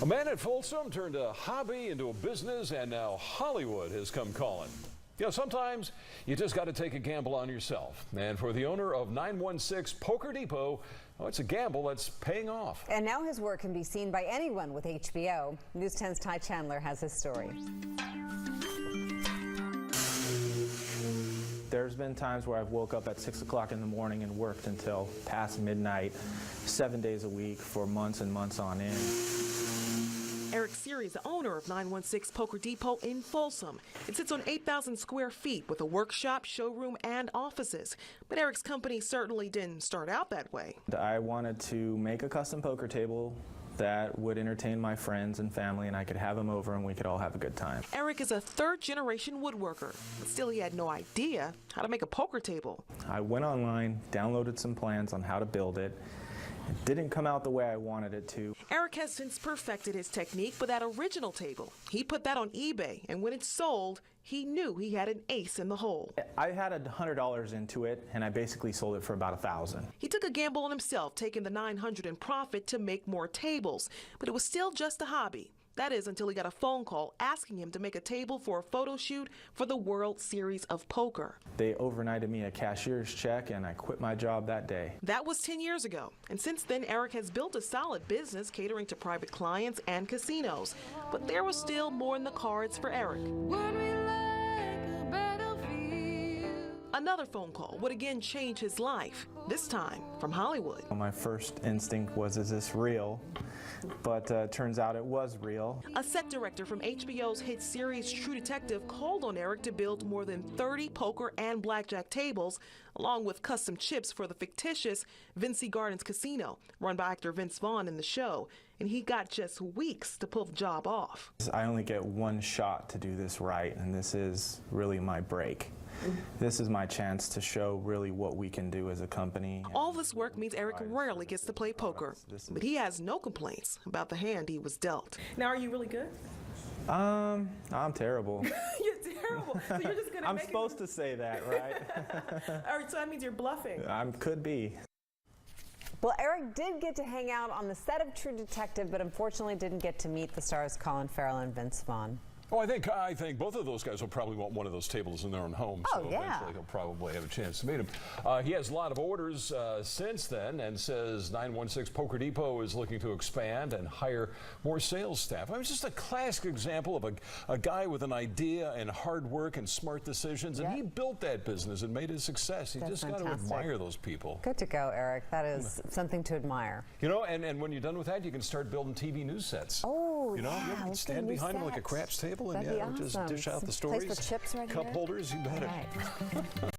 A man at Folsom turned a hobby into a business, and now Hollywood has come calling. You know, sometimes you just got to take a gamble on yourself. And for the owner of 916 Poker Depot, oh, it's a gamble that's paying off. And now his work can be seen by anyone with HBO. News 10's Ty Chandler has his story. There's been times where I've woke up at 6 o'clock in the morning and worked until past midnight, 7 days a week for months and months on end. Eric Seary is the owner of 916 Poker Depot in Folsom. It sits on 8,000 square feet with a workshop, showroom, and offices. But Eric's company certainly didn't start out that way. I wanted to make a custom poker table that would entertain my friends and family, and I could have them over and we could all have a good time. Eric is a third-generation woodworker, but still he had no idea how to make a poker table. I went online, downloaded some plans on how to build it. It didn't come out the way I wanted it to. Eric has since perfected his technique, but that original table, he put that on eBay, and when it sold, he knew he had an ace in the hole. I had $100 into it, and I basically sold it for about $1,000. He took a gamble on himself, taking the $900 in profit to make more tables, but it was still just a hobby. That is, until he got a phone call asking him to make a table for a photo shoot for the World Series of Poker. They overnighted me a cashier's check, and I quit my job that day. That was 10 years ago, and since then Eric has built a solid business catering to private clients and casinos. But there was still more in the cards for Eric. Another phone call would again change his life, this time from Hollywood. My first instinct was, is this real? But turns out it was real. A set director from HBO's hit series True Detective called on Eric to build more than 30 poker and blackjack tables, along with custom chips for the fictitious Vinci Gardens Casino, run by actor Vince Vaughn in the show. And he got just weeks to pull the job off. I only get one shot to do this right, and this is really my break. This is my chance to show really what we can do as a company. All this work means Eric rarely gets to play poker, but he has no complaints about the hand he was dealt. Now, are you really good? I'm terrible. You're terrible. So you're just gonna I'm supposed to say that, right? All right, so that means you're bluffing. Could be. Well, Eric did get to hang out on the set of True Detective, but unfortunately didn't get to meet the stars Colin Farrell and Vince Vaughn. Oh, I think both of those guys will probably want one of those tables in their own home. Oh, so yeah. Eventually he'll probably have a chance to meet him. He has a lot of orders since then, and says 916 Poker Depot is looking to expand and hire more sales staff. I mean, it's just a classic example of a guy with an idea and hard work and smart decisions, and he built that business and made it a success. You just got to admire those people. Good to go, Eric. That is something to admire. You know, and when you're done with that, you can start building TV news sets. Oh, you know, yeah. you can stand behind them like a craps table and That'd be awesome. just dish out the stories. Place for chips right Cup here. holders, you bet it. Right.